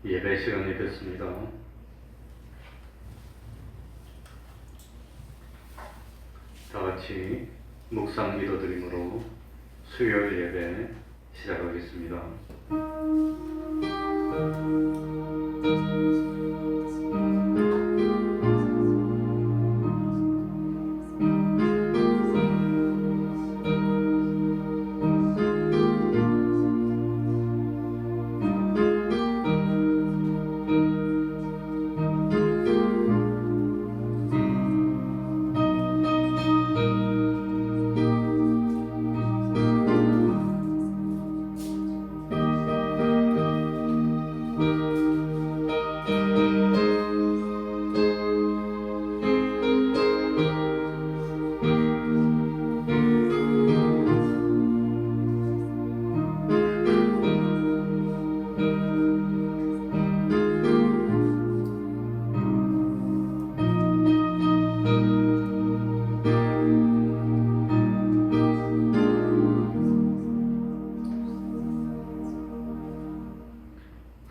예배 시간이 됐습니다. 다 같이 묵상 기도드림으로 수요일 예배 시작하겠습니다.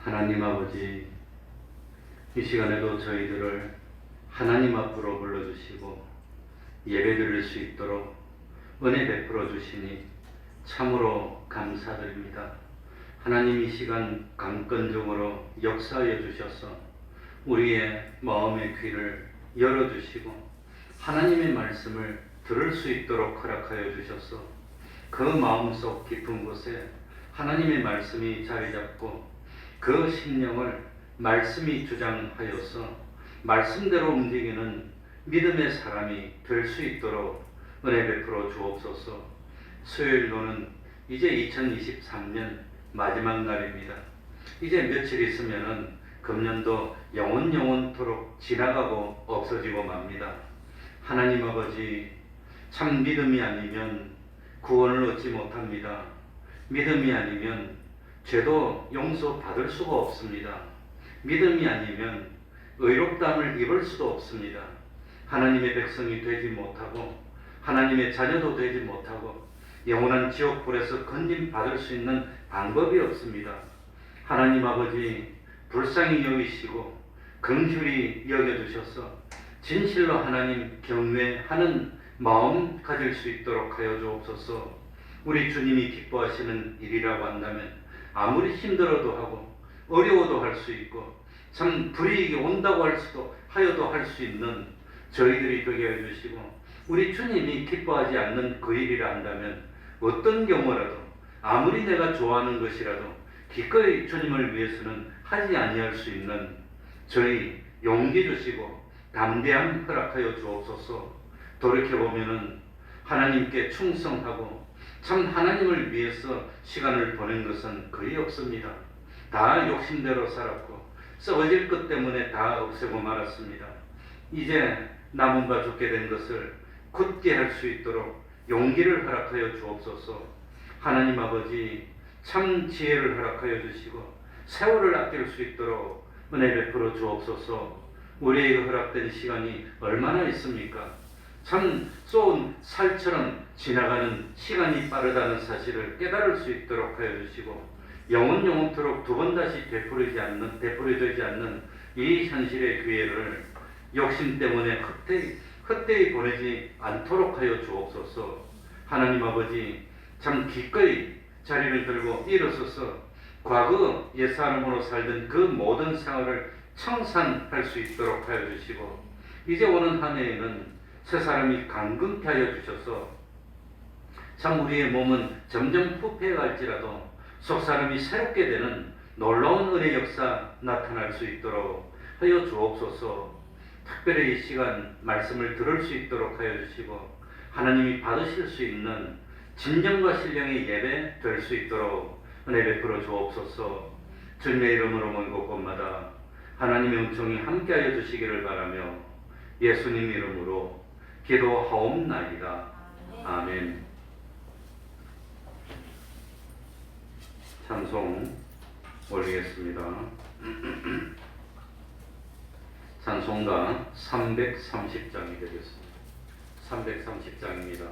하나님 아버지, 이 시간에도 저희들을 하나님 앞으로 불러주시고 예배드릴 수 있도록 은혜 베풀어 주시니 참으로 감사드립니다. 하나님, 이 시간 강건적으로 역사하여 주셔서 우리의 마음의 귀를 열어주시고 하나님의 말씀을 들을 수 있도록 허락하여 주셔서 그 마음속 깊은 곳에 하나님의 말씀이 자리 잡고 그 심령을 말씀이 주장하여서 말씀대로 움직이는 믿음의 사람이 될 수 있도록 은혜 베풀어 주옵소서. 수요일로는 이제 2023년 마지막 날입니다. 이제 며칠 있으면은 금년도 영원토록 지나가고 없어지고 맙니다. 하나님 아버지, 참 믿음이 아니면 구원을 얻지 못합니다. 믿음이 아니면 죄도 용서받을 수가 없습니다. 믿음이 아니면 의롭다함을 입을 수도 없습니다. 하나님의 백성이 되지 못하고 하나님의 자녀도 되지 못하고 영원한 지옥불에서 건짐받을 수 있는 방법이 없습니다. 하나님 아버지, 불쌍히 여기시고 긍휼히 여겨주셔서 진실로 하나님 경외하는 마음 가질 수 있도록 하여 주옵소서. 우리 주님이 기뻐하시는 일이라고 한다면 아무리 힘들어도 하고 어려워도 할 수 있고 참 불이익이 온다고 하여도 할 수 있는 저희들이 되게 해주시고, 우리 주님이 기뻐하지 않는 그 일이라 한다면 어떤 경우라도 아무리 내가 좋아하는 것이라도 기꺼이 주님을 위해서는 하지 아니할 수 있는 저희 용기 주시고 담대함 허락하여 주옵소서. 돌이켜보면은 하나님께 충성하고 참 하나님을 위해서 시간을 보낸 것은 거의 없습니다. 다 욕심대로 살았고 썩어질 것 때문에 다 없애고 말았습니다. 이제 남은 바 죽게 된 것을 굳게 할 수 있도록 용기를 허락하여 주옵소서. 하나님 아버지, 참 지혜를 허락하여 주시고 세월을 아낄 수 있도록 은혜 베풀어 주옵소서. 우리에게 허락된 시간이 얼마나 있습니까? 참 쏜 살처럼 지나가는 시간이 빠르다는 사실을 깨달을 수 있도록 하여 주시고 영원토록 두 번 다시 되풀이되지 않는 이 현실의 기회를 욕심 때문에 헛되이 보내지 않도록 하여 주옵소서. 하나님 아버지, 참 기꺼이 자리를 들고 일어서서 과거 옛사람으로 살던 그 모든 생활을 청산할 수 있도록 하여 주시고 이제 오는 한 해에는 새 사람이 강건케 하여 주셔서 참 우리의 몸은 점점 부패할지라도 속 사람이 새롭게 되는 놀라운 은혜 역사 나타날 수 있도록 하여 주옵소서. 특별히 이 시간 말씀을 들을 수 있도록 하여 주시고 하나님이 받으실 수 있는 진정과 신령의 예배 될 수 있도록 은혜 베풀어 주옵소서. 주님의 이름으로 먼 곳마다 하나님의 은총이 함께하여 주시기를 바라며 예수님 이름으로 기도하옵나이다. 아멘. 찬송 올리겠습니다. 찬송가 330장이 되겠습니다. 330장입니다.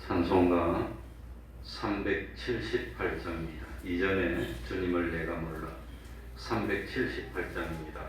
찬송가 378장입니다. 이전에 주님을 내가 몰라 378장입니다.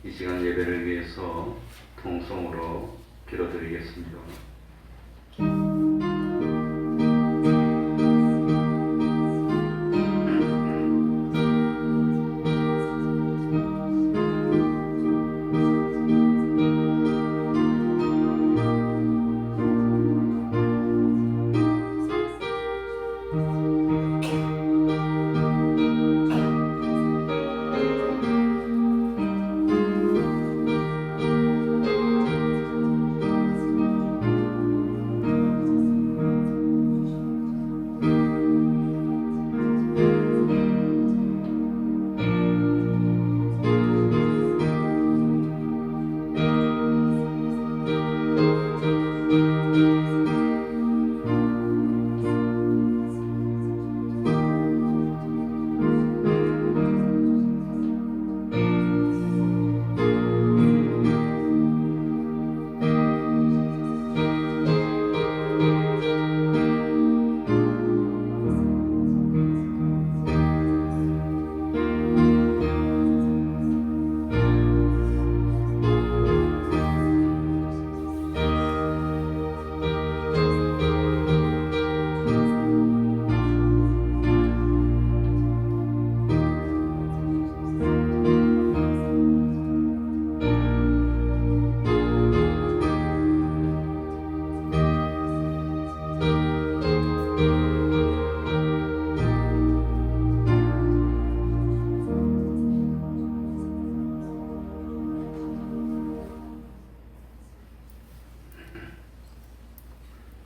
이 시간 예배를 위해서 통성으로 기도드리겠습니다.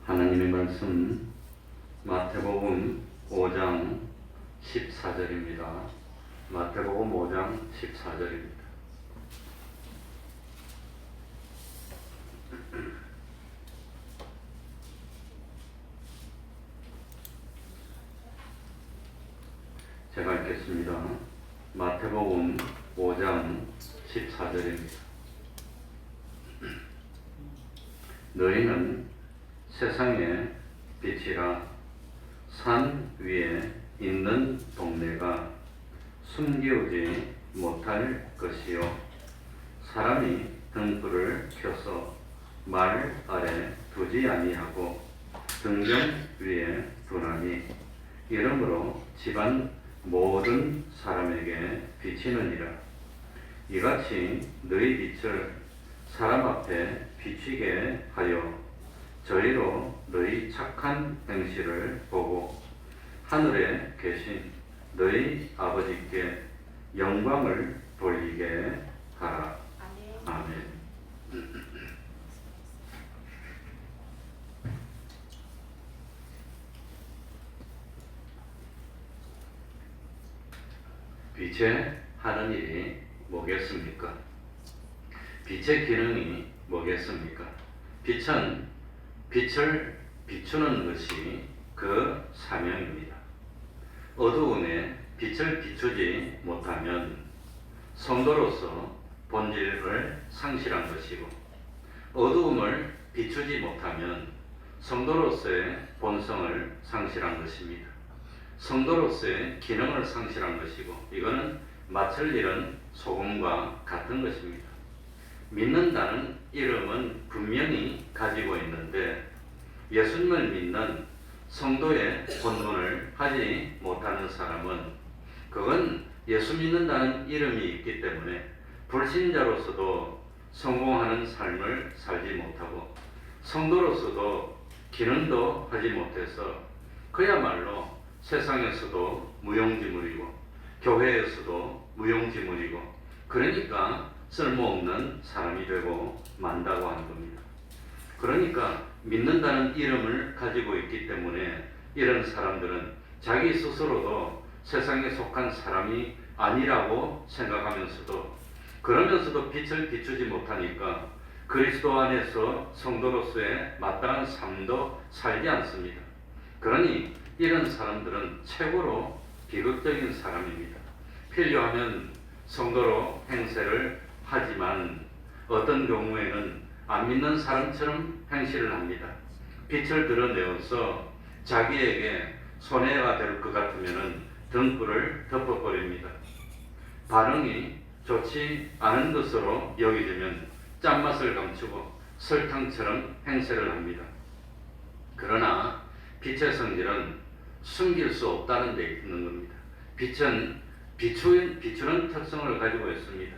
하나님의 말씀 마태복음 5장 14절입니다. 마태복음 5장 14절입니다. 제가 읽겠습니다. 마태복음 5장 14절입니다. 너희는 세상의 빛이라. 산 위에 있는 동네가 숨기우지 못할 것이요 사람이 등불을 켜서 말 아래 두지 아니하고 등경 위에 두나니 이러므로 집안 모든 사람에게 비치느니라. 이같이 너희 빛을 사람 앞에 비치게 하여 저희로 너희 착한 행실을 보고 하늘에 계신 너희 아버지께 영광을 돌리게 하라. 아멘. 빛에 하는 일이 뭐겠습니까? 빛의 기능이 뭐겠습니까? 빛은 빛을 비추는 것이 그 사명입니다. 어두움에 빛을 비추지 못하면 성도로서 본질을 상실한 것이고 어두움을 비추지 못하면 성도로서의 본성을 상실한 것입니다. 성도로서의 기능을 상실한 것이고 이거는 맡을 일은 소금과 같은 것입니다. 믿는다는 이름은 분명히 가지고 있는데 예수님을 믿는 성도의 본분을 하지 못하는 사람은 그건 예수 믿는다는 이름이 있기 때문에 불신자로서도 성공하는 삶을 살지 못하고 성도로서도 기능도 하지 못해서 그야말로 세상에서도 무용지물이고 교회에서도 무용지물이고 그러니까 쓸모없는 사람이 되고 만다고 하는 겁니다. 그러니까 믿는다는 이름을 가지고 있기 때문에 이런 사람들은 자기 스스로도 세상에 속한 사람이 아니라고 생각하면서도 그러면서도 빛을 비추지 못하니까 그리스도 안에서 성도로서의 마땅한 삶도 살지 않습니다. 그러니 이런 사람들은 최고로 비극적인 사람입니다. 필요하면 성도로 행세를 하지만 어떤 경우에는 안 믿는 사람처럼 행실을 합니다. 빛을 드러내어서 자기에게 손해가 될 것 같으면 등불을 덮어버립니다. 반응이 좋지 않은 것으로 여기지면 짠맛을 감추고 설탕처럼 행세를 합니다. 그러나 빛의 성질은 숨길 수 없다는 데 있는 겁니다. 빛은 비추는 특성을 가지고 있습니다.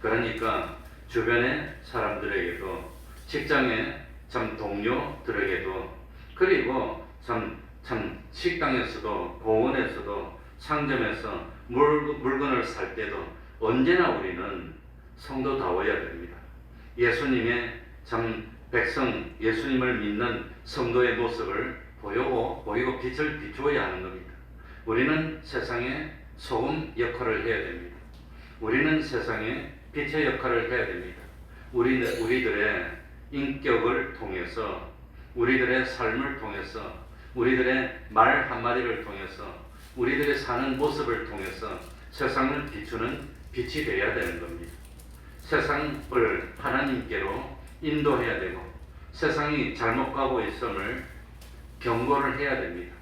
그러니까 주변의 사람들에게도 직장의 동료들에게도 그리고 참 식당에서도 공원에서도 상점에서 물건을 살 때도 언제나 우리는 성도다워야 됩니다. 예수님의 백성 예수님을 믿는 성도의 모습을 보이고 빛을 비추어야 하는 겁니다. 우리는 세상에 소금 역할을 해야 됩니다. 우리는 세상에 빛의 역할을 해야 됩니다. 우리들의 인격을 통해서 우리들의 삶을 통해서 우리들의 말 한마디를 통해서 우리들의 사는 모습을 통해서 세상을 비추는 빛이 되어야 되는 겁니다. 세상을 하나님께로 인도해야 되고 세상이 잘못 가고 있음을 경고를 해야 됩니다.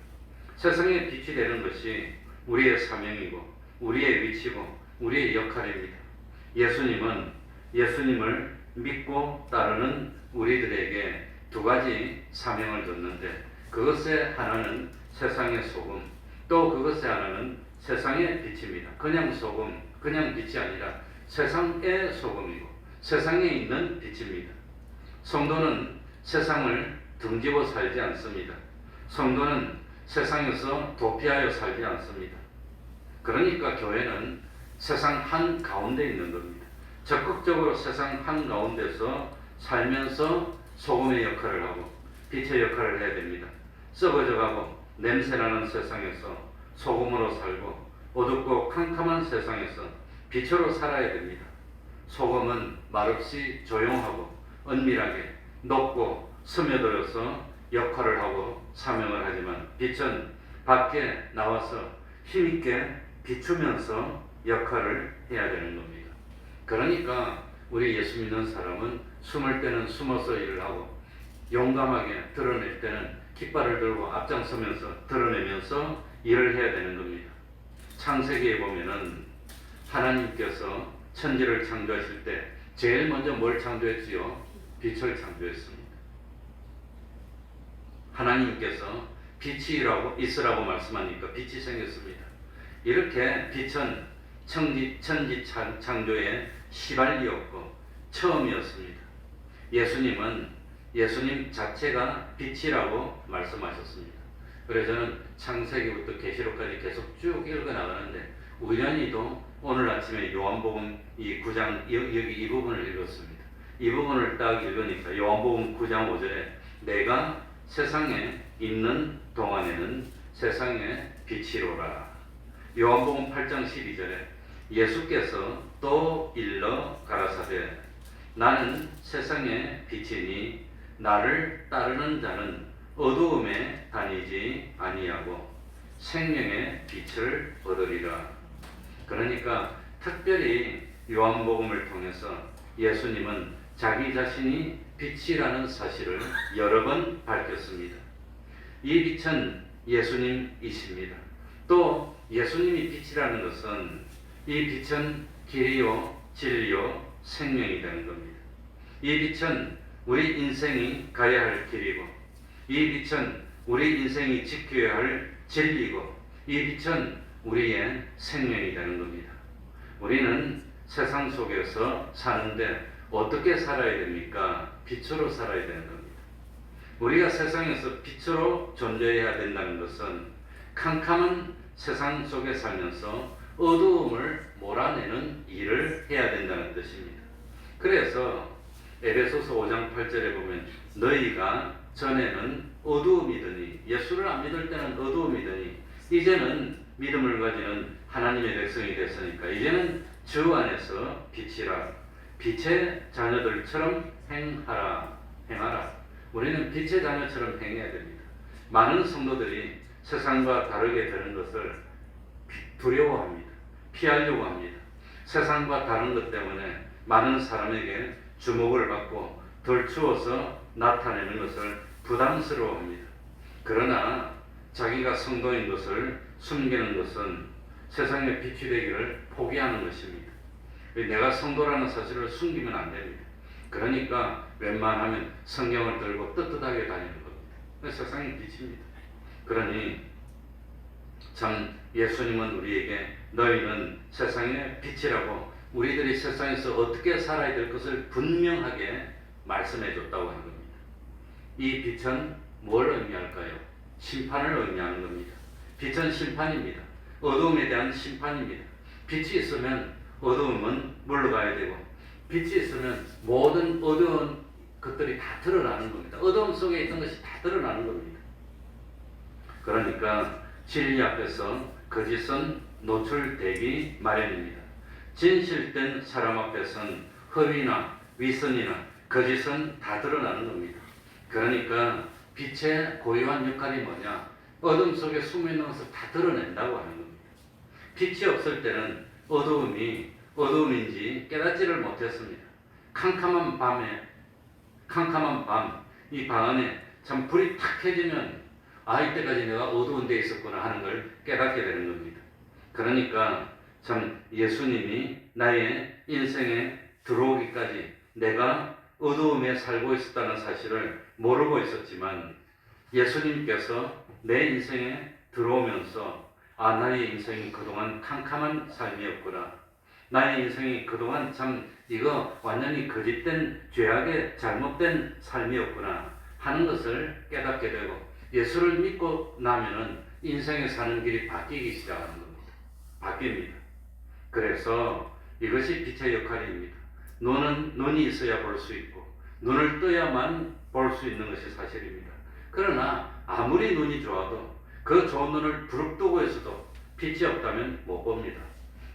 세상에 빛이 되는 것이 우리의 사명이고 우리의 위치고 우리의 역할입니다. 예수님을 믿고 따르는 우리들에게 두 가지 사명을 줬는데 그것의 하나는 세상의 소금 또 그것의 하나는 세상의 빛입니다. 그냥 소금, 그냥 빛이 아니라 세상의 소금이고 세상에 있는 빛입니다. 성도는 세상을 등지고 살지 않습니다. 성도는 세상에서 도피하여 살지 않습니다. 그러니까 교회는 세상 한가운데 있는 겁니다. 적극적으로 세상 한가운데서 살면서 소금의 역할을 하고 빛의 역할을 해야 됩니다. 썩어져가고 냄새나는 세상에서 소금으로 살고 어둡고 캄캄한 세상에서 빛으로 살아야 됩니다. 소금은 말없이 조용하고 은밀하게 높고 스며들어서 역할을 하고 사명을 하지만 빛은 밖에 나와서 힘있게 비추면서 역할을 해야 되는 겁니다. 그러니까 우리 예수 믿는 사람은 숨을 때는 숨어서 일을 하고 용감하게 드러낼 때는 깃발을 들고 앞장서면서 드러내면서 일을 해야 되는 겁니다. 창세기에 보면은 하나님께서 천지를 창조하실 때 제일 먼저 뭘 창조했지요? 빛을 창조했습니다. 하나님께서 빛이 있으라고 말씀하니까 빛이 생겼습니다. 이렇게 빛은 천지 창조의 시발이었고 처음이었습니다. 예수님 자체가 빛이라고 말씀하셨습니다. 그래서 저는 창세기부터 계시록까지 계속 쭉 읽어나가는데 우연히도 오늘 아침에 요한복음 이 9장 여기 이 부분을 읽었습니다. 이 부분을 딱 읽으니까 요한복음 9장 5절에 내가 세상에 있는 동안에는 세상의 빛이로라. 요한복음 8장 12절에 예수께서 또 일러 가라사대 나는 세상의 빛이니 나를 따르는 자는 어두움에 다니지 아니하고 생명의 빛을 얻으리라. 그러니까 특별히 요한복음을 통해서 예수님은 자기 자신이 빛이라는 사실을 여러 번 밝혔습니다. 이 빛은 예수님이십니다. 또 예수님이 빛이라는 것은 이 빛은 길이요 진리요 생명이 되는 겁니다. 이 빛은 우리 인생이 가야 할 길이고 이 빛은 우리 인생이 지켜야 할 진리고 이 빛은 우리의 생명이 되는 겁니다. 우리는 세상 속에서 사는데 어떻게 살아야 됩니까? 빛으로 살아야 되는 겁니다. 우리가 세상에서 빛으로 존재해야 된다는 것은 캄캄한 세상 속에 살면서 어두움을 몰아내는 일을 해야 된다는 뜻입니다. 그래서 에베소서 5장 8절에 보면 너희가 전에는 어두움이더니 예수를 안 믿을 때는 어두움이더니 이제는 믿음을 가지는 하나님의 백성이 됐으니까 이제는 주 안에서 빛이라 빛의 자녀들처럼 행하라. 우리는 빛의 자녀처럼 행해야 됩니다. 많은 성도들이 세상과 다르게 되는 것을 두려워합니다. 피하려고 합니다. 세상과 다른 것 때문에 많은 사람에게 주목을 받고 덜 추워서 나타내는 것을 부담스러워합니다. 그러나 자기가 성도인 것을 숨기는 것은 세상의 빛이 되기를 포기하는 것입니다. 내가 성도라는 사실을 숨기면 안 됩니다. 그러니까 웬만하면 성경을 들고 떳떳하게 다니는 겁니다. 세상의 빛입니다. 그러니 참 예수님은 우리에게 너희는 세상의 빛이라고 우리들이 세상에서 어떻게 살아야 될 것을 분명하게 말씀해 줬다고 하는 겁니다. 이 빛은 뭘 의미할까요? 심판을 의미하는 겁니다. 빛은 심판입니다. 어두움에 대한 심판입니다. 빛이 있으면 어두움은 물러가야 되고 빛이 있으면 모든 어두운 것들이 다 드러나는 겁니다. 어두움 속에 있던 것이 다 드러나는 겁니다. 그러니까 진리 앞에서 거짓은 노출되기 마련입니다. 진실된 사람 앞에선 허위나 위선이나 거짓은 다 드러나는 겁니다. 그러니까 빛의 고유한 역할이 뭐냐? 어둠 속에 숨어있는 것을 다 드러낸다고 하는 겁니다. 빛이 없을 때는 어두움인지 깨닫지를 못했습니다. 캄캄한 밤, 이 방 안에 참 불이 탁 켜지면 이때까지 내가 어두운 데 있었구나 하는 걸 깨닫게 되는 겁니다. 그러니까 참 예수님이 나의 인생에 들어오기까지 내가 어두움에 살고 있었다는 사실을 모르고 있었지만 예수님께서 내 인생에 들어오면서 나의 인생이 그동안 캄캄한 삶이었구나. 나의 인생이 그동안 참 이거 완전히 거짓된 죄악의 잘못된 삶이었구나 하는 것을 깨닫게 되고 예수를 믿고 나면은 인생에 사는 길이 바뀌기 시작하는 겁니다. 바뀝니다. 그래서 이것이 빛의 역할입니다. 눈이 있어야 볼 수 있고 눈을 떠야만 볼 수 있는 것이 사실입니다. 그러나 아무리 눈이 좋아도 그 좋은 눈을 부릅뜨고 있어도 빛이 없다면 못 봅니다.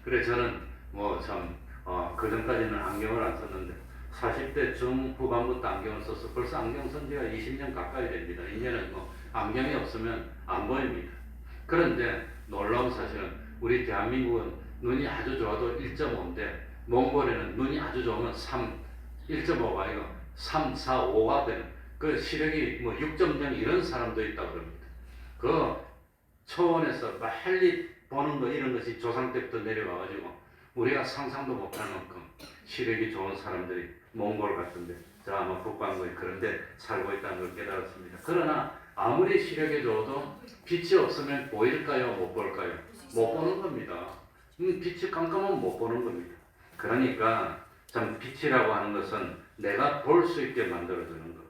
그래서 저는 그전까지는 안경을 안 썼는데 40대 중후반부터 안경을 썼어. 벌써 안경 쓴 지가 20년 가까이 됩니다. 이제는 안경이 없으면 안 보입니다. 그런데 놀라운 사실은 우리 대한민국은 눈이 아주 좋아도 1.5인데 몽골에는 눈이 아주 좋으면 1.5가 아니고 3, 4, 5가 되는 그 시력이 6.0 이런 사람도 있다고 그럽니다. 그 초원에서 빨리 보는 거 이런 것이 조상 때부터 내려와가지고 우리가 상상도 못할 만큼 시력이 좋은 사람들이 몽골 같은데, 저 아마 북방구에 그런데 살고 있다는 걸 깨달았습니다. 그러나 아무리 시력이 좋아도 빛이 없으면 보일까요? 못 볼까요? 못 보는 겁니다. 빛이 깜깜하면 못 보는 겁니다. 그러니까 참 빛이라고 하는 것은 내가 볼 수 있게 만들어주는 것.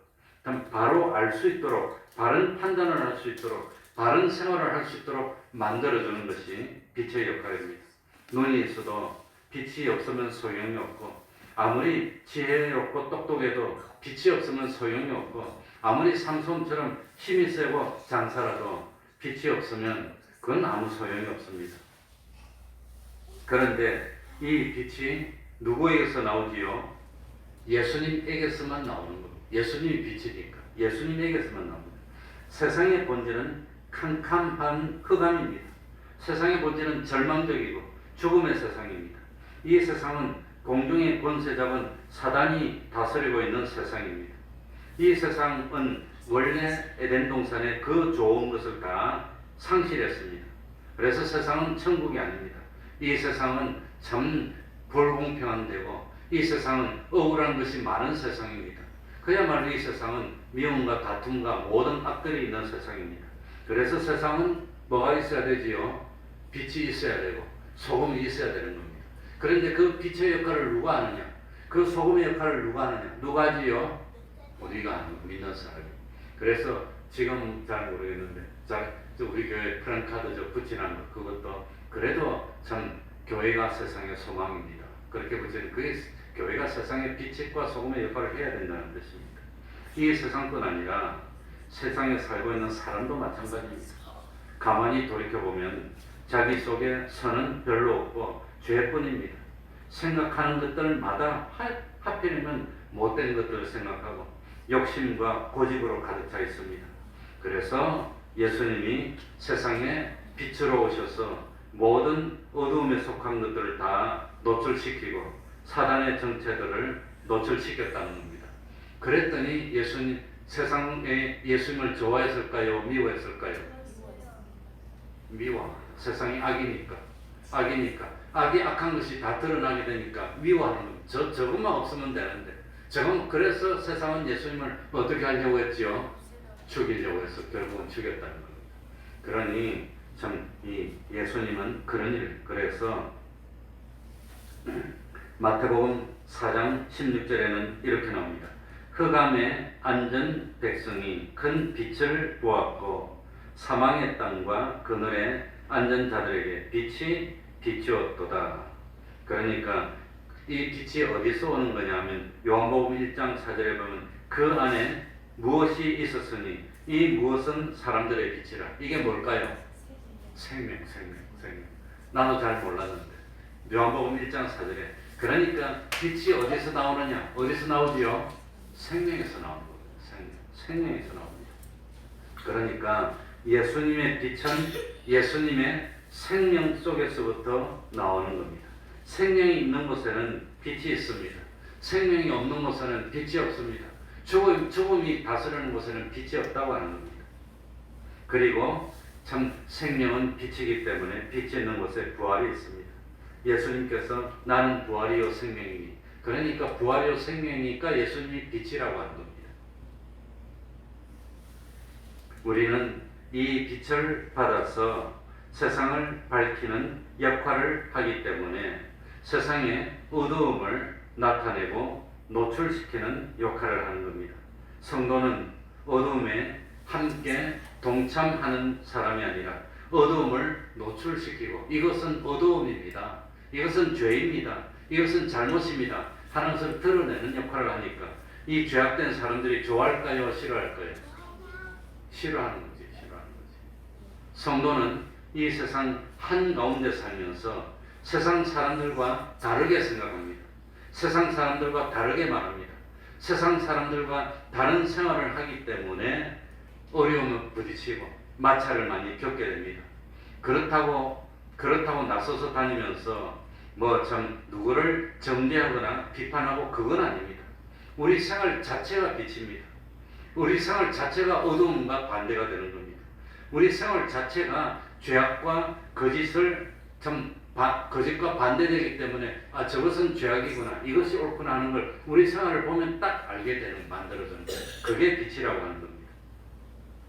참 바로 알 수 있도록, 바른 판단을 할 수 있도록, 바른 생활을 할 수 있도록 만들어주는 것이 빛의 역할입니다. 눈이 있어도 빛이 없으면 소용이 없고, 아무리 지혜롭고 똑똑해도 빛이 없으면 소용이 없고, 아무리 삼손처럼 힘이 세고 장사라도 빛이 없으면 그건 아무 소용이 없습니다. 그런데 이 빛이 누구에게서 나오지요? 예수님에게서만 나오는 겁니다. 예수님이 빛이니까 예수님에게서만 나옵니다. 세상의 본질은 캄캄한 흑암입니다. 세상의 본질은 절망적이고 죽음의 세상입니다. 이 세상은 공중의 권세 잡은 사단이 다스리고 있는 세상입니다. 이 세상은 원래 에덴 동산의 그 좋은 것을 다 상실했습니다. 그래서 세상은 천국이 아닙니다. 이 세상은 참 불공평한 데고, 이 세상은 억울한 것이 많은 세상입니다. 그야말로 이 세상은 미움과 다툼과 모든 악들이 있는 세상입니다. 그래서 세상은 뭐가 있어야 되지요? 빛이 있어야 되고 소금이 있어야 되는 겁니다. 그런데 그 빛의 역할을 누가 하느냐? 그 소금의 역할을 누가 하느냐? 누가 하지요? 우리가 하는 거, 믿는 사람이. 그래서 지금 잘 모르겠는데, 우리 교회 프랜카드 붙이는 거, 그것도 그래도 참 교회가 세상의 소망입니다. 그렇게 붙이는, 그게 교회가 세상의 빛과 소금의 역할을 해야 된다는 뜻입니다. 이 세상뿐 아니라 세상에 살고 있는 사람도 마찬가지입니다. 가만히 돌이켜보면 자기 속에 선은 별로 없고 죄뿐입니다. 생각하는 것들마다 하필이면 못된 것들을 생각하고 욕심과 고집으로 가득 차 있습니다. 그래서 예수님이 세상에 빛으로 오셔서 모든 어두움에 속한 것들을 다 노출시키고 사단의 정체들을 노출시켰다는 겁니다. 그랬더니 예수님, 세상에 예수님을 좋아했을까요? 미워했을까요? 미워. 세상이 악이니까. 악이 악한 것이 다 드러나게 되니까 미워하는 겁니다. 저것만 없으면 되는데. 그래서 세상은 예수님을 어떻게 하려고 했지요? 죽이려고 해서 결국은 죽였다는 겁니다. 그러니 참 이 예수님은 그런 일, 그래서 마태복음 4장 16절에는 이렇게 나옵니다. 흑암에 앉은 백성이 큰 빛을 보았고 사망의 땅과 그늘에 앉은 자들에게 빛이 비추었도다. 그러니까 이 빛이 어디서 오는 거냐 하면 요한복음 1장 4절에 보면 그 안에 무엇이 있었으니 이 무엇은 사람들의 빛이라. 이게 뭘까요? 생명. 나도 잘 몰랐는데 요한복음 1장 4절에 그러니까 빛이 어디서 나오느냐? 어디서 나오지요? 생명에서 나오는 겁니다. 생명에서 나옵니다. 그러니까 예수님의 빛은 예수님의 생명 속에서부터 나오는 겁니다. 생명이 있는 곳에는 빛이 있습니다. 생명이 없는 곳에는 빛이 없습니다. 죽음이 다스리는 곳에는 빛이 없다고 하는 겁니다. 그리고 참 생명은 빛이기 때문에 빛이 있는 곳에 부활이 있습니다. 예수님께서 나는 부활이요 생명이니, 그러니까 부활이요 생명이니까 예수님이 빛이라고 하는 겁니다. 우리는 이 빛을 받아서 세상을 밝히는 역할을 하기 때문에 세상의 어두움을 나타내고 노출시키는 역할을 하는 겁니다. 성도는 어두움에 함께 동참하는 사람이 아니라 어두움을 노출시키고, 이것은 어두움입니다. 이것은 죄입니다. 이것은 잘못입니다 하는 것을 드러내는 역할을 하니까 이 죄악된 사람들이 좋아할까요? 싫어할까요? 싫어하는 거지. 성도는 이 세상 한가운데 살면서 세상 사람들과 다르게 생각합니다. 세상 사람들과 다르게 말합니다. 세상 사람들과 다른 생활을 하기 때문에 어려움을 부딪히고 마찰을 많이 겪게 됩니다. 그렇다고 나서서 다니면서 누구를 정죄하거나 비판하고 그건 아닙니다. 우리 생활 자체가 빛입니다. 우리 생활 자체가 어두움과 반대가 되는 겁니다. 우리 생활 자체가 죄악과 거짓을 거짓과 반대되기 때문에 저것은 죄악이구나, 이것이 옳구나 하는 걸 우리 생활을 보면 딱 알게 되는, 만들어주는, 그게 빛이라고 하는 겁니다.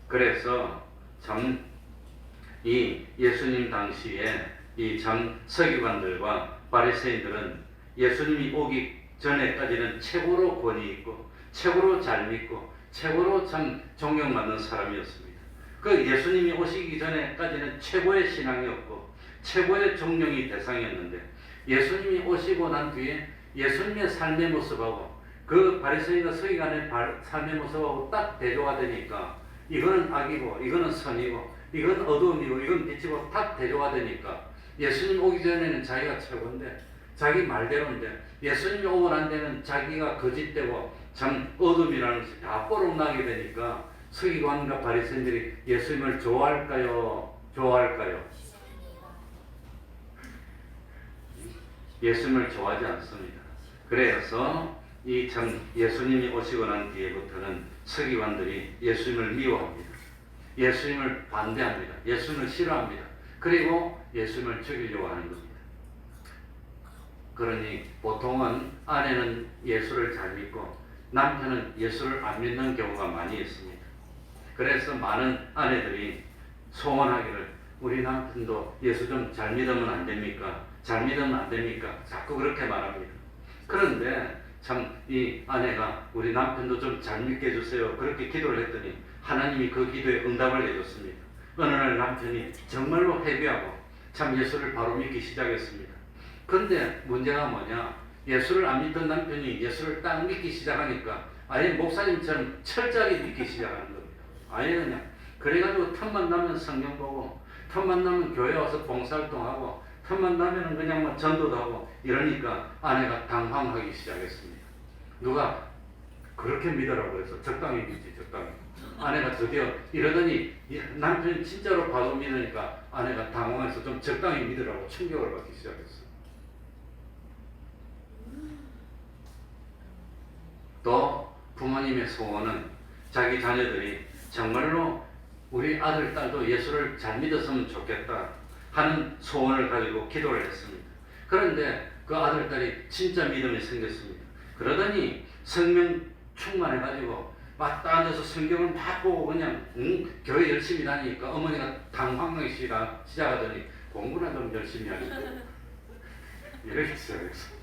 그래서 참 이 예수님 당시에 이 참 서기관들과 바리새인들은 예수님이 오기 전에까지는 최고로 권위 있고 최고로 잘 믿고 최고로 참 존경받는 사람이었습니다. 그 예수님이 오시기 전에까지는 최고의 신앙이었고 최고의 존경이 대상이었는데, 예수님이 오시고 난 뒤에 예수님의 삶의 모습하고 그 바리새인과 서기관의 삶의 모습하고 딱 대조가 되니까 이거는 악이고 이거는 선이고 이건 어두움이고 이건 빛이고 딱 대조가 되니까, 예수님 오기 전에는 자기가 최고인데 자기 말대로인데, 예수님이 오고 난 데는 자기가 거짓되고 참 어둠이라는 것이 다 뽀록나게 되니까 서기관과 바리새인들이 예수님을 좋아할까요? 좋아할까요? 예수님을 좋아하지 않습니다. 그래서 이 참 예수님이 오시고 난 뒤에부터는 서기관들이 예수님을 미워합니다. 예수님을 반대합니다. 예수님을 싫어합니다. 그리고 예수님을 죽이려고 하는 겁니다. 그러니 보통은 아내는 예수를 잘 믿고 남편은 예수를 안 믿는 경우가 많이 있습니다. 그래서 많은 아내들이 소원하기를, 우리 남편도 예수 좀 잘 믿으면 안 됩니까? 잘 믿으면 안 됩니까? 자꾸 그렇게 말합니다. 그런데 참 이 아내가 우리 남편도 좀 잘 믿게 해주세요, 그렇게 기도를 했더니 하나님이 그 기도에 응답을 해줬습니다. 어느 날 남편이 정말로 회개하고 참 예수를 바로 믿기 시작했습니다. 그런데 문제가 뭐냐, 예수를 안 믿던 남편이 예수를 딱 믿기 시작하니까 아예 목사님처럼 철저하게 믿기 시작하는 겁니다. 아예 그냥 그래가지고 틈만 나면 성경 보고, 틈만 나면 교회 와서 봉사활동하고, 틈만 나면 그냥 뭐 전도도 하고, 이러니까 아내가 당황하기 시작했습니다. 누가 그렇게 믿으라고 해서 적당히 믿지, 적당히. 아내가 드디어 이러더니 남편이 진짜로 바로 믿으니까 아내가 당황해서 좀 적당히 믿으라고 충격을 받기 시작했어요. 또 부모님의 소원은 자기 자녀들이 정말로 우리 아들, 딸도 예수를 잘 믿었으면 좋겠다 하는 소원을 가지고 기도를 했습니다. 그런데 그 아들, 딸이 진짜 믿음이 생겼습니다. 그러더니 성령 충만해가지고 막 앉아서 성경을 막 보고 그냥 교회 열심히 다니니까 어머니가 당황하기 시작하더니 공부나 좀 열심히 하니까 이렇게 시작했어.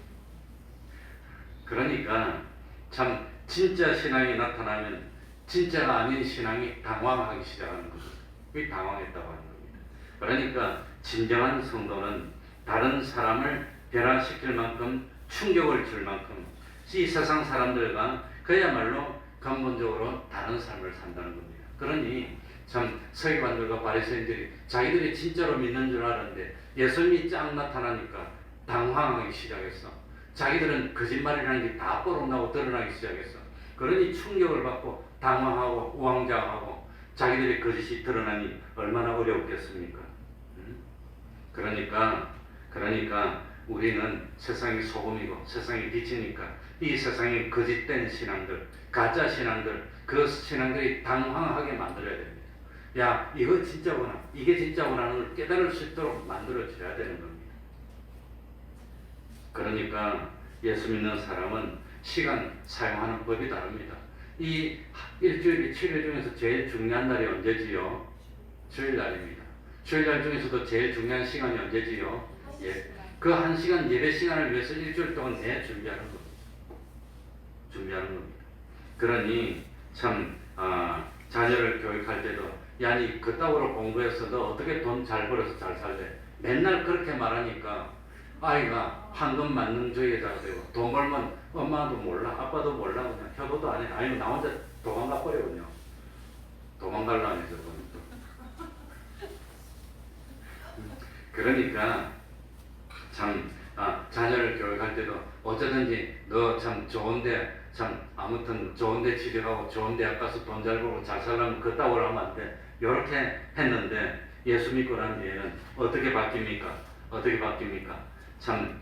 그러니까 참 진짜 신앙이 나타나면 진짜가 아닌 신앙이 당황하기 시작하는 거죠. 그게 당황했다고 하는 겁니다. 그러니까 진정한 성도는 다른 사람을 변화시킬 만큼 충격을 줄 만큼 이 세상 사람들과 그야말로 근본적으로 다른 삶을 산다는 겁니다. 그러니 참 서기관들과 바리새인들이 자기들이 진짜로 믿는 줄 알았는데 예수님이 쫙 나타나니까 당황하기 시작했어. 자기들은 거짓말이라는 게 다 뽀록나고 드러나기 시작했어. 그러니 충격을 받고 당황하고 우왕좌왕하고 자기들의 거짓이 드러나니 얼마나 어려웠겠습니까? 그러니까 우리는 세상의 소금이고 세상의 빛이니까 이 세상의 거짓된 신앙들, 가짜 신앙들, 그 신앙들이 당황하게 만들어야 됩니다. 야, 이거 진짜구나, 이게 진짜구나 하는 걸 깨달을 수 있도록 만들어줘야 되는 겁니다. 그러니까 예수 믿는 사람은 시간 사용하는 법이 다릅니다. 이 일주일이 7일 중에서 제일 중요한 날이 언제지요? 주일날입니다. 주일날 중에서도 제일 중요한 시간이 언제지요? 예. 그 1시간 예배 시간을 위해서 일주일 동안 준비하는 겁니다. 준비하는 겁니다. 그러니 참 자녀를 교육할 때도 야, 니 그따구로 공부해서 너 어떻게 돈 잘 벌어서 잘 살래? 맨날 그렇게 말하니까 아이가 황금 만능주의자가 되고 돈 벌면 엄마도 몰라, 아빠도 몰라, 그냥 효도도 안 해. 아니면 나 혼자 도망가 버려 그냥. 도망갈라 안 해서 그러니까 참 자녀를 교육할 때도 어쩌든지 너 참 좋은데 참 아무튼 좋은데 취직하고 좋은 대학 가서 돈 잘 벌고 잘 살려면 그따구로 하면 안 돼. 이렇게 했는데 예수 믿고 난 뒤에는 어떻게 바뀝니까? 어떻게 바뀝니까? 참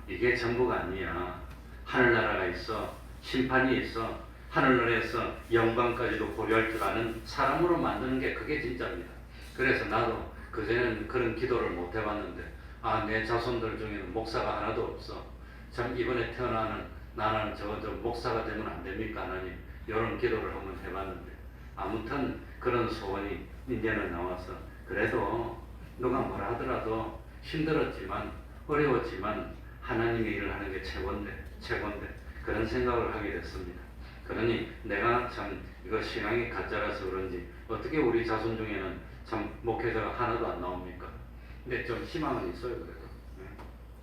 이게 전부가 아니야. 하늘나라가 있어. 심판이 있어. 하늘나라에서 영광까지도 고려할 줄 아는 사람으로 만드는 게 그게 진짜입니다. 그래서 나도 그전에는 그런 기도를 못 해봤는데 내 자손들 중에는 목사가 하나도 없어. 참 이번에 태어나는 나는 저 목사가 되면 안 됩니까 하나님? 이런 기도를 한번 해봤는데 아무튼 그런 소원이 이제는 나와서 그래도 누가 뭐라 하더라도 힘들었지만 어려웠지만 하나님의 일을 하는 게 최고인데 그런 생각을 하게 됐습니다. 그러니 내가 참 이거 신앙이 가짜라서 그런지 어떻게 우리 자손 중에는 참 목회자가 하나도 안 나옵니까? 근데 좀 희망은 있어요. 그래도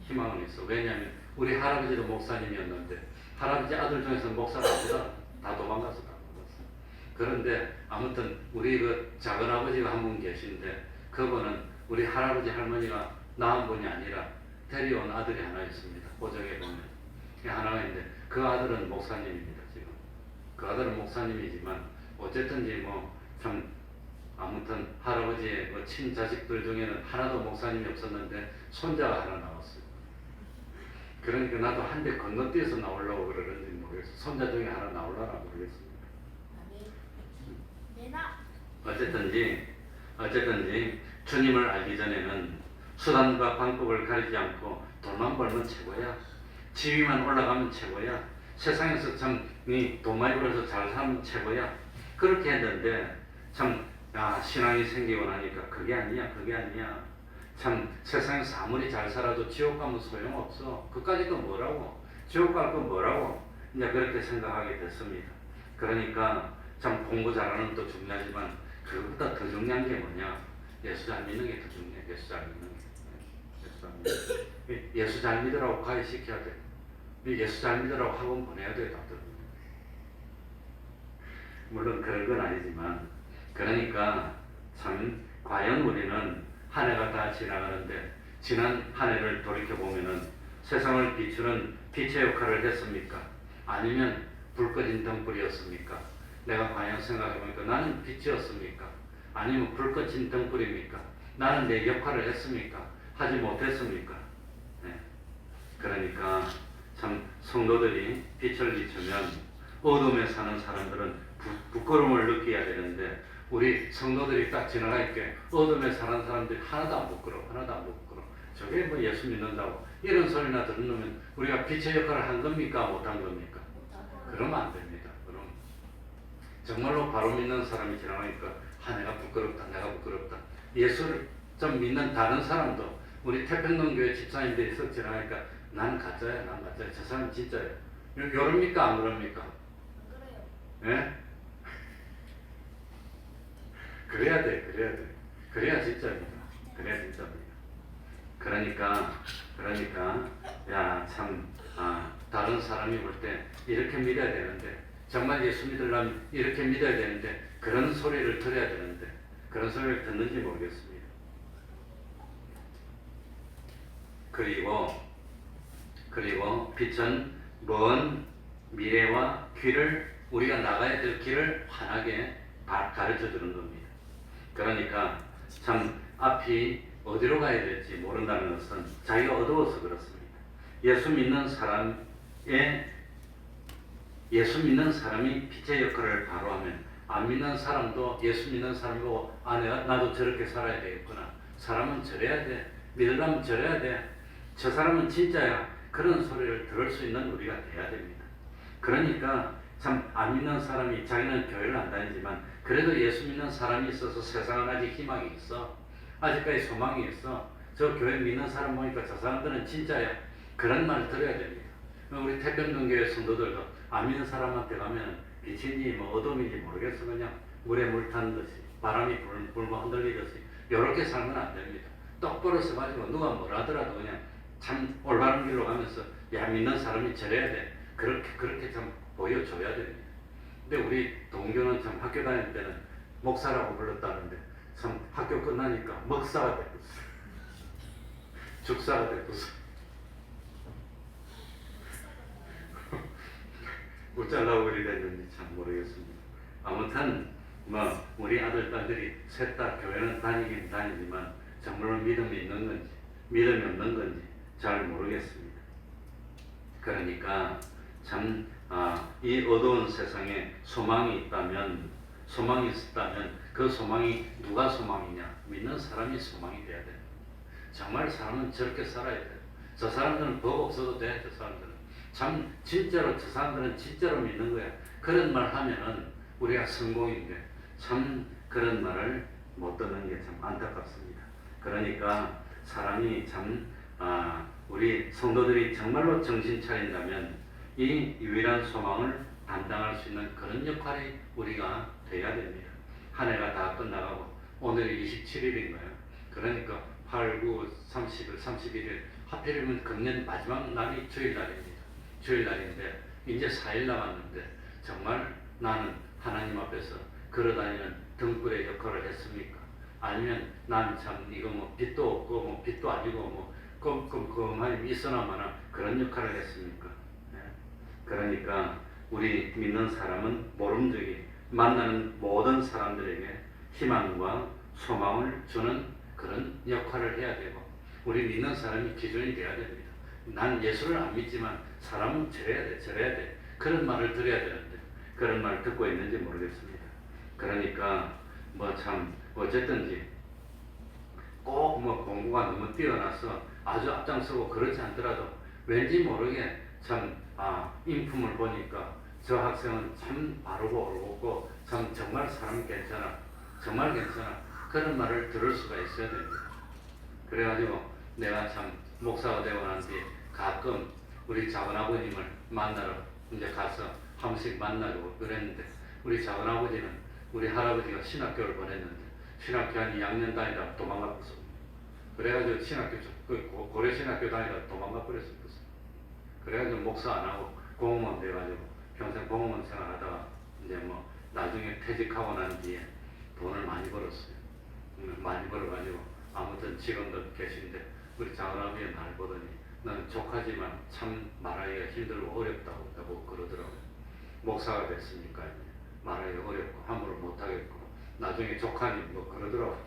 희망은 있어. 왜냐하면 우리 할아버지도 목사님이었는데 할아버지 아들 중에서 목사가 아무도 다 도망갔어. 그런데 아무튼 우리 그 작은 아버지가 한 분 계신데 그분은 우리 할아버지 할머니가 낳은 분이 아니라 데려온 아들이 하나 있습니다. 고정에 보면 하나가 있는데 그 아들은 목사님입니다. 지금 그 아들은 목사님이지만 어쨌든지 뭐 참 아무튼 할아버지의 뭐 친자식들 중에는 하나도 목사님이 없었는데 손자가 하나 나왔어요. 그러니까 나도 한 대 건너뛰어서 나오려고 그러는지 모르겠어. 손자 중에 하나 나오려나 모르겠습니다. 어쨌든지 주님을 알기 전에는 수단과 방법을 가리지 않고 돈만 벌면 최고야. 지위만 올라가면 최고야. 세상에서 참 돈 많이 벌어서 잘 살면 최고야. 그렇게 했는데 참 신앙이 생기고 나니까 그게 아니야. 참 세상에서 아무리 잘 살아도 지옥 가면 소용없어. 그까짓 건 뭐라고? 지옥 갈 건 뭐라고? 이제 그렇게 생각하게 됐습니다. 그러니까 참 공부 잘하는 것도 중요하지만 그것보다 더 중요한 게 뭐냐? 예수 잘 믿는 게 더 중요해. 예수 잘 믿는 게. 예수 잘 믿으라고 가르치셔야 돼. 예수 잘 믿으라고 학원 보내야 돼. 다들. 물론 그런 건 아니지만 그러니까 참 과연 우리는 한 해가 다 지나가는데 지난 한 해를 돌이켜보면은 세상을 비추는 빛의 역할을 했습니까? 아니면 불 꺼진 등불이었습니까? 내가 과연 생각해보니까 나는 빛이었습니까? 아니면 불 꺼진 등불입니까? 나는 내 역할을 했습니까? 하지 못했습니까? 네. 그러니까 참 성도들이 빛을 비추면 어둠에 사는 사람들은 부끄러움을 느껴야 되는데 우리 성도들이 딱 지나가니까 어둠에 사는 사람들이 하나도 안 부끄러워. 저게 뭐 예수 믿는다고 이런 소리나 들으면 우리가 빛의 역할을 한 겁니까? 못한 겁니까? 그러면 안 됩니다. 그럼 정말로 바로 믿는 사람이 지나가니까 내가 부끄럽다. 예수를 좀 믿는 다른 사람도 우리 태평동교회 집사님들이 썩 지나가니까 난 가짜야. 저 사람 진짜야. 요럽니까? 안 그럽니까? 예? 그래야 돼. 그래야 진짜입니다. 그러니까 다른 사람이 볼 때 이렇게 믿어야 되는데 정말 예수 믿으려면 이렇게 믿어야 되는데 그런 소리를 들어야 되는데 그런 소리를 듣는지 모르겠습니다. 그리고 빛은 먼 미래와 우리가 나가야 될 길을 환하게 가르쳐 주는 겁니다. 그러니까 참 앞이 어디로 가야 될지 모른다는 것은 자기가 어두워서 그렇습니다. 예수 믿는 사람이 빛의 역할을 바로 하면 안 믿는 사람도 예수 믿는 사람이고 나도 저렇게 살아야 되겠구나. 사람은 저래야 돼. 믿으려면 저래야 돼. 저 사람은 진짜야. 그런 소리를 들을 수 있는 우리가 돼야 됩니다. 그러니까 참 안 믿는 사람이 자기는 교회를 안 다니지만 그래도 예수 믿는 사람이 있어서 세상은 아직 희망이 있어. 아직까지 소망이 있어. 저 교회 믿는 사람 보니까 저 사람들은 진짜야. 그런 말을 들어야 됩니다. 우리 태평동교회 성도들도 안 믿는 사람한테 가면 빛인지 뭐 어둠인지 모르겠어. 그냥 물에 물 타는 듯이 바람이 불고 흔들리듯이 이렇게 살면 안 됩니다. 똑바로 서가지고 누가 뭐라 하더라도 그냥 참 올바른 길로 가면서 믿는 사람이 저래야 돼. 그렇게 참 보여줘야 됩니다. 근데 우리 동교는 참 학교 다닐 때는 목사라고 불렀다는데 참 학교 끝나니까 먹사가 됐어. 죽사가 됐어. 어쩌려고 그리 됐는지 참 모르겠습니다. 아무튼 우리 아들 딸들이 셋 다 교회는 다니긴 다니지만 정말로 믿음이 있는 건지 믿음이 없는 건지 잘 모르겠습니다. 그러니까 참 이 어두운 세상에 소망이 있었다면 그 소망이 누가 소망이냐? 믿는 사람이 소망이 돼야 됩니다. 정말 사람은 저렇게 살아야 돼요. 저 사람들은 법 없어도 돼. 저 사람들은 참 진짜로 저 사람들은 진짜로 믿는 거야. 그런 말 하면은 우리가 성공인데 참 그런 말을 못 듣는 게 참 안타깝습니다. 그러니까 사람이 참 우리 성도들이 정말로 정신 차린다면 이 유일한 소망을 담당할 수 있는 그런 역할이 우리가 돼야 됩니다. 한 해가 다 끝나가고 오늘이 27일인가요? 그러니까 8, 9, 30일, 31일 하필이면 금년 마지막 날이 주일날입니다. 주일날인데 이제 4일 남았는데 정말 나는 하나님 앞에서 걸어다니는 등불의 역할을 했습니까? 아니면 나는 참 이거 뭐 빛도 없고 뭐 빛도 아니고 뭐 껌껌껌하니 있어나마나 그런 역할을 했습니까? 네. 그러니까 우리 믿는 사람은 모름지기 만나는 모든 사람들에게 희망과 소망을 주는 그런 역할을 해야 되고 우리 믿는 사람이 기준이 돼야 됩니다. 난 예수를 안 믿지만 사람은 저래야 돼 저래야 돼 그런 말을 들어야 되는데 그런 말을 듣고 있는지 모르겠습니다. 그러니까 뭐 참 어쨌든지 꼭 뭐 공부가 너무 뛰어나서 아주 앞장서고 그렇지 않더라도 왠지 모르게 참 인품을 보니까 저 학생은 참 바르고 옳고 참 정말 사람 괜찮아 정말 괜찮아 그런 말을 들을 수가 있어야 됩니다. 그래가지고 내가 참 목사가 되고 난 뒤에 가끔 우리 작은아버님을 만나러 이제 가서 한 번씩 만나고 그랬는데 우리 작은아버지는 우리 할아버지가 신학교를 보냈는데 신학교 한 2학년 다니다가 도망갔어. 그래가지고 신학교 고려 신학교 다니다가 도망가 버렸어. 그래가지고 목사 안 하고 공무원 돼가지고 평생 공무원 생활하다가 이제 뭐 나중에 퇴직하고 난 뒤에 돈을 많이 벌었어요. 많이 벌어가지고 아무튼 지금도 계신데 우리 작은아버지 날 보더니 나는 조카지만 참 말하기가 힘들고 어렵다고 그러더라고요. 목사가 됐으니까 말하기가 어렵고 함부로 못하겠고 나중에 조카니 뭐 그러더라고요.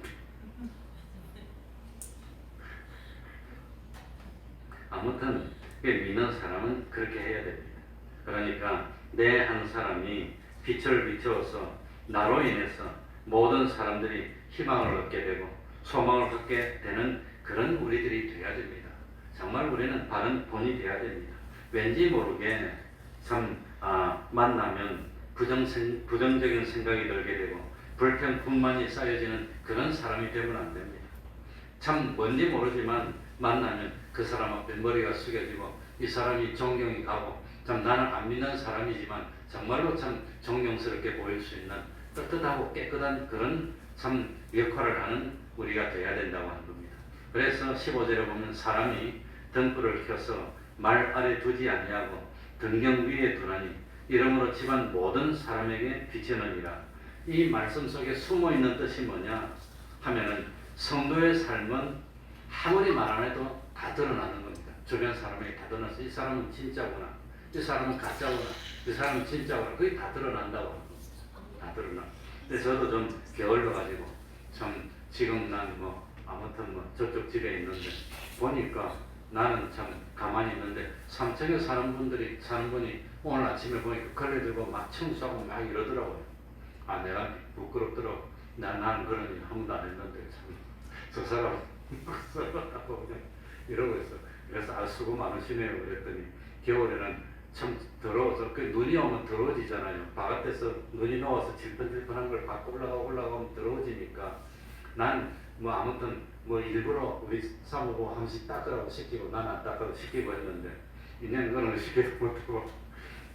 아무튼 믿는 사람은 그렇게 해야 됩니다. 그러니까 내 한 사람이 빛을 비추어서 나로 인해서 모든 사람들이 희망을 얻게 되고 소망을 갖게 되는 그런 우리들이 되어야 됩니다. 정말 우리는 바른 본이 되어야 됩니다. 왠지 모르게 참 만나면 부정적인 생각이 들게 되고 불평분만이 쌓여지는 그런 사람이 되면 안 됩니다. 참 뭔지 모르지만 만나면 그 사람 앞에 머리가 숙여지고 이 사람이 존경이 가고 참 나는 안 믿는 사람이지만 정말로 참 존경스럽게 보일 수 있는 떳떳하고 깨끗한 그런 참 역할을 하는 우리가 되어야 된다고 하는 겁니다. 그래서 15절에 보면 사람이 등불을 켜서 말 아래 두지 아니하고 등경 위에 두나니 이러므로 집안 모든 사람에게 비치느니라. 이 말씀 속에 숨어있는 뜻이 뭐냐 하면은 성도의 삶은 아무리 말 안 해도 다 드러나는 겁니다. 주변 사람에게 다 드러나서 이 사람은 진짜구나, 이 사람은 가짜구나, 이 사람은 진짜구나, 그게 다 드러난다고 하는 겁니다. 다 드러나. 근데 저도 좀 게을러 가지고 참 지금 난 뭐 아무튼 뭐 저쪽 집에 있는데 보니까 나는 참 가만히 있는데 3층에 사는 분이 오늘 아침에 보니까 걸레 들고 막 청소하고 막 이러더라고요. 내가 부끄럽더라고. 나는 그런 일 한 번도 안 했는데 참 저 사람 하고 그냥 이러고 있어. 그래서 수고 많으시네요. 그랬더니 겨울에는 참 더러워서 그 눈이 오면 더러워지잖아요. 바깥에서 눈이 녹아서 질펀질펀한 걸 밖에 올라가면 더러워지니까 난 뭐 아무튼 뭐 일부러 우리 사모고 한 번씩 닦으라고 시키고 난 안 닦아도 시키고 했는데 이제는 그런 시키도 못하고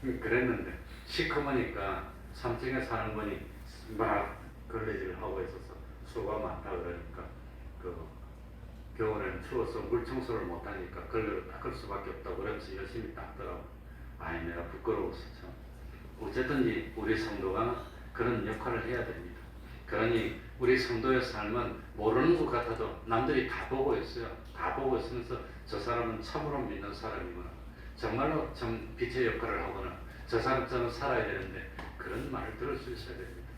그랬는데 시커머니까 3층에 사는 분이 막 걸레질을 하고 있어서 수고가 많다 그러니까 그 겨울에는 추워서 물 청소를 못하니까 걸레로 닦을 수밖에 없다고 그러면서 열심히 닦더라고. 내가 부끄러워서 참. 어쨌든지 우리 성도가 그런 역할을 해야 됩니다. 그러니 우리 성도의 삶은 모르는 것 같아도 남들이 다 보고 있어요. 다 보고 있으면서 저 사람은 참으로 믿는 사람이구나, 정말로 참 빛의 역할을 하거나 저 사람처럼 살아야 되는데 그런 말을 들을 수 있어야 됩니다.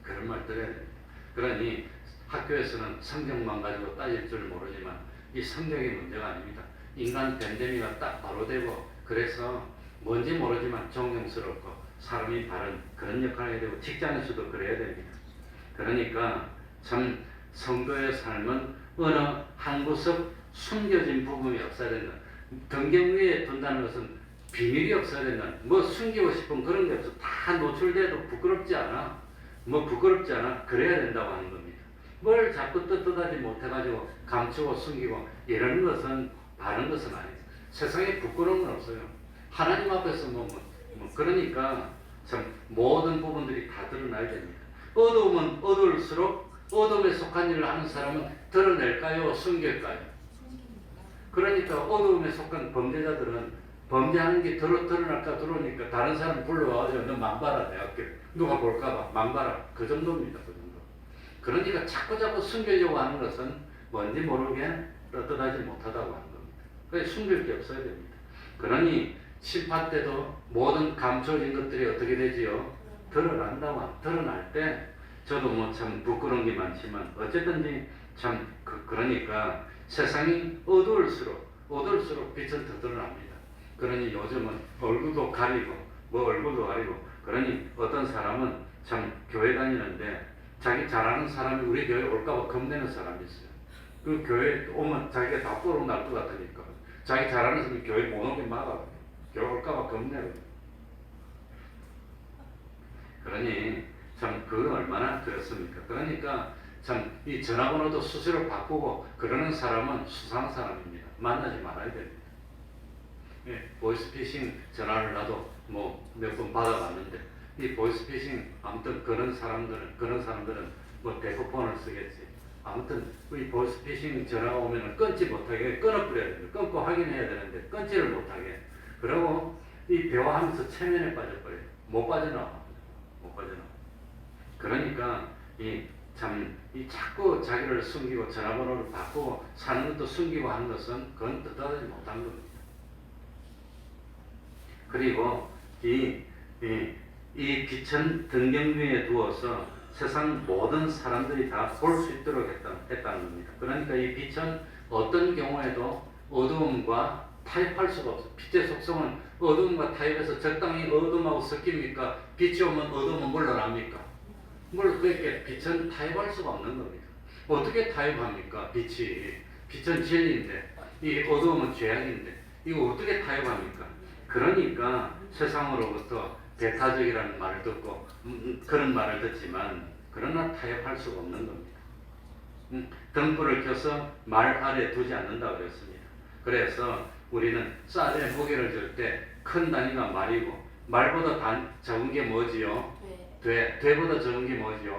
그런 말 들어야 됩니다. 그러니 학교에서는 성경만 가지고 따질 줄 모르지만 이 성경이 문제가 아닙니다. 인간 밴데미가 딱 바로 되고 그래서 뭔지 모르지만 존경스럽고 사람이 바른 그런 역할을 해야 되고 직장에서도 그래야 됩니다. 그러니까 참 성도의 삶은 어느 한 구석 숨겨진 부분이 없어야 된다. 등경 위에 둔다는 것은 비밀이 없어야 된다. 뭐 숨기고 싶은 그런 게 없어. 다 노출돼도 부끄럽지 않아. 뭐 부끄럽지 않아. 그래야 된다고 하는 겁니다. 뭘 자꾸 떳떳하지 못해가지고 감추고 숨기고 이러는 것은 바른 것은 아니죠. 세상에 부끄러운 건 없어요. 하나님 앞에서 그러니까 참 모든 부분들이 다 드러나야 됩니다. 어두우면 어두울수록 어둠에 속한 일을 하는 사람은 드러낼까요? 숨길까요? 그러니까 어두움에 속한 범죄자들은 범죄하는 게 드러날까 들어오니까 다른 사람 불러와가지고 너 망봐라 내 학교 누가 볼까봐 망봐라 그 정도입니다. 그 정도. 그러니까 자꾸 숨기려고 하는 것은 뭔지 모르게 떳떳하지 못하다고 하는 겁니다. 그래서 숨길 게 없어야 됩니다. 그러니 심판 때도 모든 감춰진 것들이 어떻게 되지요? 드러날 때 저도 뭐 참 부끄러운 게 많지만 어쨌든지 참 그러니까 세상이 어두울수록 빛은 더 드러납니다. 그러니 요즘은 얼굴도 가리고 그러니 어떤 사람은 참 교회 다니는데 자기 잘하는 사람이 우리 교회 올까봐 겁내는 사람이 있어요. 그 교회 오면 자기가 다 뽀록 날 것 같으니까 자기 잘하는 사람이 교회 못 오게 막아요. 교회 올까봐 겁내요. 그러니 참 그건 얼마나 그렇습니까? 그러니까 참 이 전화번호도 수시로 바꾸고 그러는 사람은 수상한 사람입니다. 만나지 말아야 됩니다. 예, 보이스피싱 전화를 나도 뭐 몇 번 받아봤는데 이 보이스피싱 아무튼 그런 사람들은 뭐 대포폰을 쓰겠지. 아무튼 이 보이스피싱 전화가 오면은 끊지 못하게 끊어버려야 됩니다. 끊고 확인해야 되는데 끊지를 못하게. 그리고 이 대화하면서 체면에 빠져버려요. 못 빠져나와. 그러니까 이 자꾸 자기를 숨기고 전화번호를 바꾸고 사는 것도 숨기고 하는 것은 그건 뜻하지 못한 겁니다. 그리고 이 빛은 등경 위에 두어서 세상 모든 사람들이 다 볼 수 있도록 했다는 겁니다. 그러니까 이 빛은 어떤 경우에도 어두움과 타협할 수가 없어요. 빛의 속성은 어두움과 타협해서 적당히 어둠하고 섞입니까? 빛이 오면 어둠은 물러납니까? 그렇게 빛은 타협할 수가 없는 겁니다. 어떻게 타협합니까? 빛은 진리인데 이 어두움은 죄악인데 이거 어떻게 타협합니까? 그러니까 세상으로부터 배타적이라는 말을 듣고 그런 말을 듣지만 그러나 타협할 수가 없는 겁니다. 등불을 켜서 말 아래 두지 않는다고 그랬습니다. 그래서 우리는 쌀에 무게를 줄 때 큰 단위가 말이고 말보다 적은 게 뭐지요? 되보다 적은 게 뭐지요?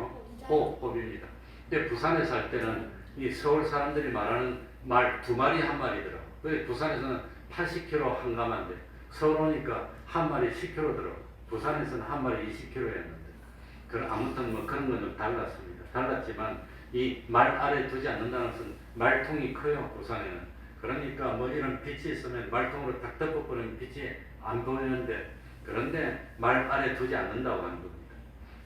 호입니다. 근데 부산에 살 때는 이 서울 사람들이 말하는 말 두 마리 한 마리더라고. 부산에서는 80kg 한 가마인데 서울 오니까 한 마리 10kg더라고. 부산에서는 한 마리 20kg였는데. 아무튼 뭐 그런 건 좀 달랐습니다. 달랐지만 이 말 아래 두지 않는다는 것은 말통이 커요. 부산에는. 그러니까 뭐 이런 빛이 있으면 말통으로 딱 덮어버리면 빛이 안 보이는데 그런데 말 아래 두지 않는다고 하는 겁니다.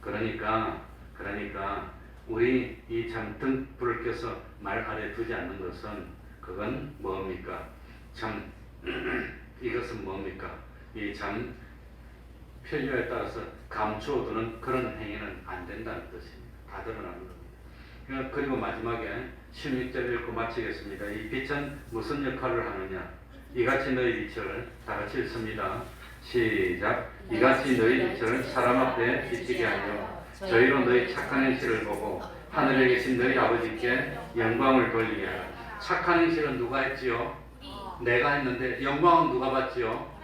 그러니까 우리 이 참 등불을 켜서 말 아래 두지 않는 것은 그건 뭡니까? 참 이것은 뭡니까? 이 참 필요에 따라서 감추어두는 그런 행위는 안 된다는 뜻입니다. 다 드러나는 겁니다. 그리고 마지막에 16절 읽고 마치겠습니다. 이 빛은 무슨 역할을 하느냐? 이같이 너희 빛을 다 같이 읽습니다. 시작. 이같이 너희 빛을 사람 앞에 비치게 하려 저희로 너희 착한 행실을 보고 하늘에 계신 너희 아버지께 영광을 돌리게 하라. 착한 행실은 누가 했지요? 내가 했는데 영광은 누가 받지요?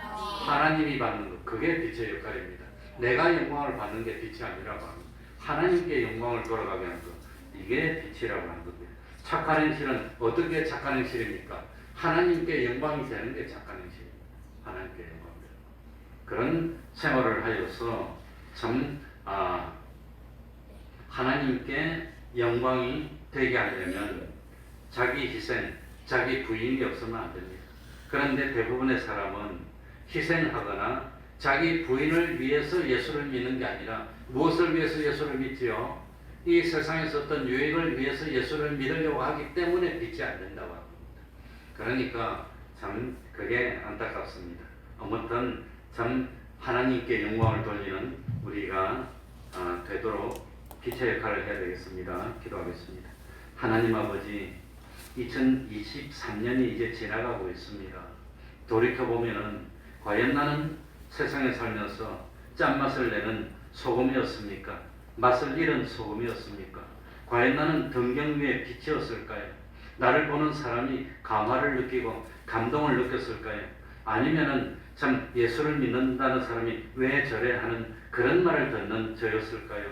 하나님이 받는 것. 그게 빛의 역할입니다. 내가 영광을 받는 게 빛이 아니라고 합니다. 하나님께 영광을 돌아가게 하는 것. 이게 빛이라고 하는 겁니다. 착한 행실은 어떻게 착한 행실입니까? 하나님께 영광이 되는 게 착한 행실입니다. 하나님께 영광. 그런 생활을 하여서 참 하나님께 영광이 되게 하려면 자기 희생, 자기 부인이 없으면 안 됩니다. 그런데 대부분의 사람은 희생하거나 자기 부인을 위해서 예수를 믿는 게 아니라 무엇을 위해서 예수를 믿지요? 이 세상에서 어떤 유익을 위해서 예수를 믿으려고 하기 때문에 빛이 안 된다고 합니다. 그러니까 참 그게 안타깝습니다. 아무튼 참 하나님께 영광을 돌리는 우리가 되도록 빛의 역할을 해야 되겠습니다. 기도하겠습니다. 하나님 아버지, 2023년이 이제 지나가고 있습니다. 돌이켜보면은 과연 나는 세상에 살면서 짠맛을 내는 소금이었습니까? 맛을 잃은 소금이었습니까? 과연 나는 등경 위의 빛이었을까요? 나를 보는 사람이 감화를 느끼고 감동을 느꼈을까요? 아니면은 참 예수를 믿는다는 사람이 왜 저래 하는 그런 말을 듣는 저였을까요?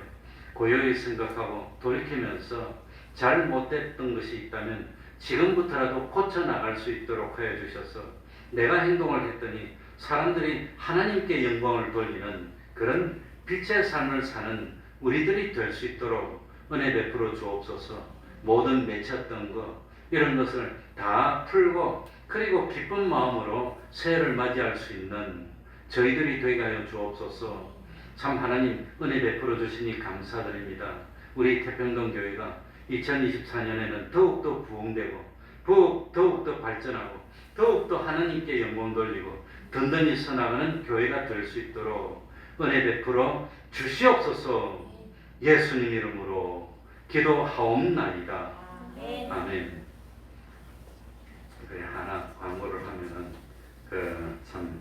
고요히 생각하고 돌이키면서 잘못됐던 것이 있다면 지금부터라도 고쳐나갈 수 있도록 하여 주셔서 내가 행동을 했더니 사람들이 하나님께 영광을 돌리는 그런 빛의 삶을 사는 우리들이 될 수 있도록 은혜 베풀어 주옵소서. 모든 맺혔던 것 이런 것을 다 풀고 그리고 기쁜 마음으로 새해를 맞이할 수 있는 저희들이 되게 하여 주옵소서. 참 하나님 은혜 베풀어 주시니 감사드립니다. 우리 태평동 교회가 2024년에는 더욱더 부흥되고 더욱더 발전하고 더욱더 하나님께 영광 돌리고 든든히 서나가는 교회가 될 수 있도록 은혜 베풀어 주시옵소서. 예수님 이름으로 기도하옵나이다. 아멘. 그래 하나 광고를 하면은 참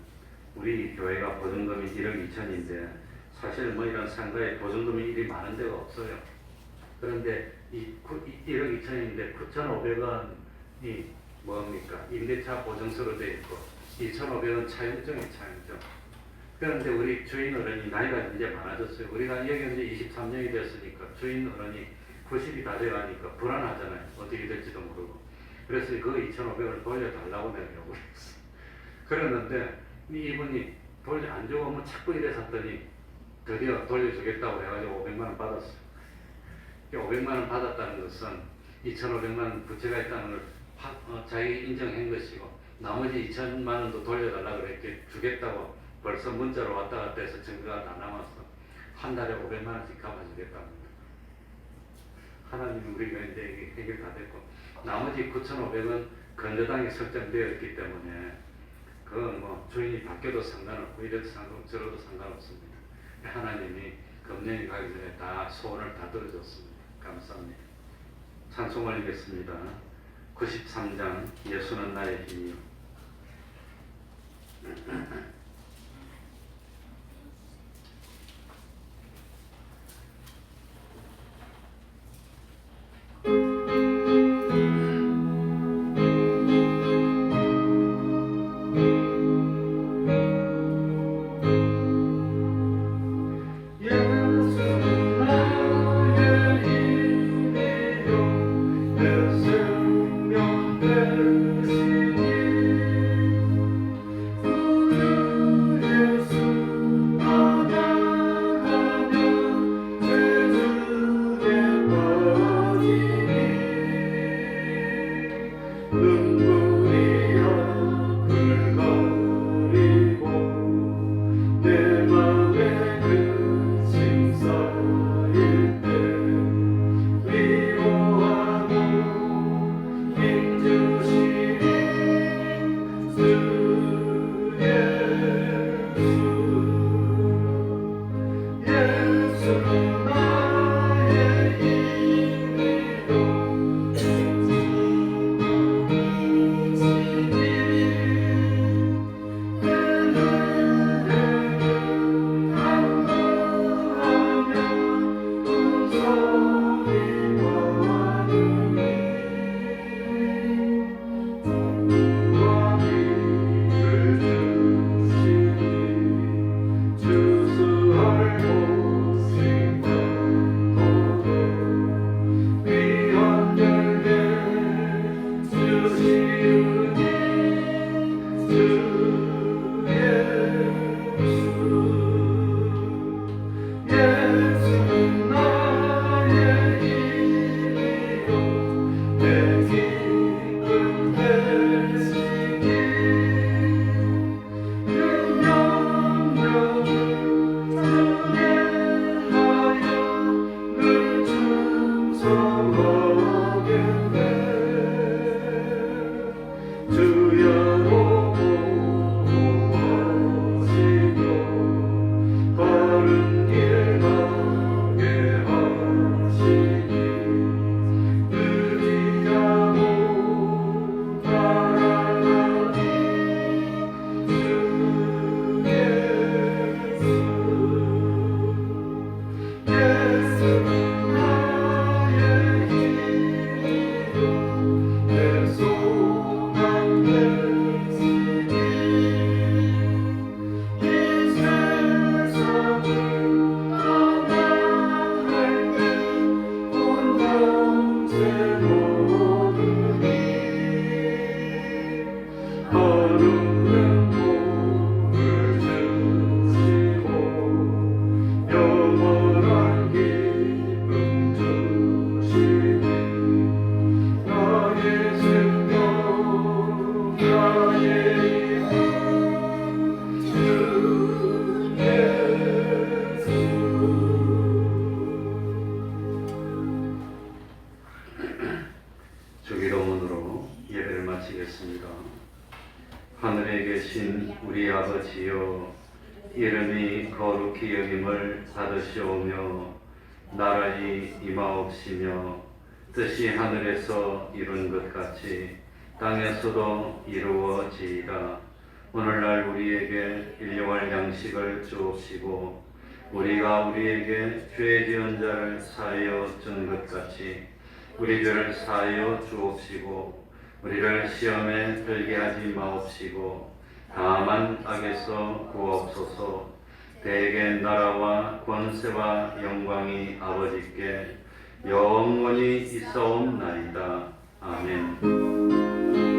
우리 교회가 보증금이 1억 2천인데 사실 뭐 이런 상가에 보증금이 이리 많은 데가 없어요. 그런데 1억 2천인데 9,500원이 뭡니까? 임대차 보증서로 되어 있고 2,500원 차용증이 차용증. 그런데 우리 주인 어른이 나이가 이제 많아졌어요. 우리가 여기 이제 23년이 됐으니까 주인 어른이 90이 다 돼가니까 불안하잖아요. 어떻게 될지도 모르고. 그래서 그 2,500원을 돌려달라고 내가 요구를 했어. 그랬는데 이분이 안 주고 뭐 자꾸 이래 샀더니 드디어 돌려주겠다고 해가지고 500만 원 받았어. 500만 원 받았다는 것은 2,500만 원 부채가 있다는 걸 자기 인정한 것이고 나머지 2,000만 원도 돌려달라고 그랬게 주겠다고 벌써 문자로 왔다 갔다 해서 증거가 다 남았어. 한 달에 500만 원씩 갚아주겠답니다. 하나님이 우리 교회인데 이게 해결 다 됐고 나머지 9,500원 건조당에 설정되어 있기 때문에 그건 뭐 주인이 바뀌어도 상관없고 이래도 상관없고 저래도 상관없습니다. 하나님이 금년이 가기 전에 다 소원을 다 들어줬습니다. 감사합니다. 찬송 올리겠습니다. 93장 예수는 나의 힘이요. 되신 우리 아버지여, 이름이 거룩히 여김을 받으시오며 나라의 임하옵시며 뜻이 하늘에서 이룬 것 같이 땅에서도 이루어지이다. 오늘날 우리에게 일용할 양식을 주옵시고 우리가 우리에게 죄 지은 자를 사하여 준 것 같이 우리 죄를 사하여 주옵시고 우리를 시험에 들게 하지 마옵시고 다만 악에서 구하옵소서. 대개 나라와 권세와 영광이 아버지께 영원히 있사옵나이다. 아멘.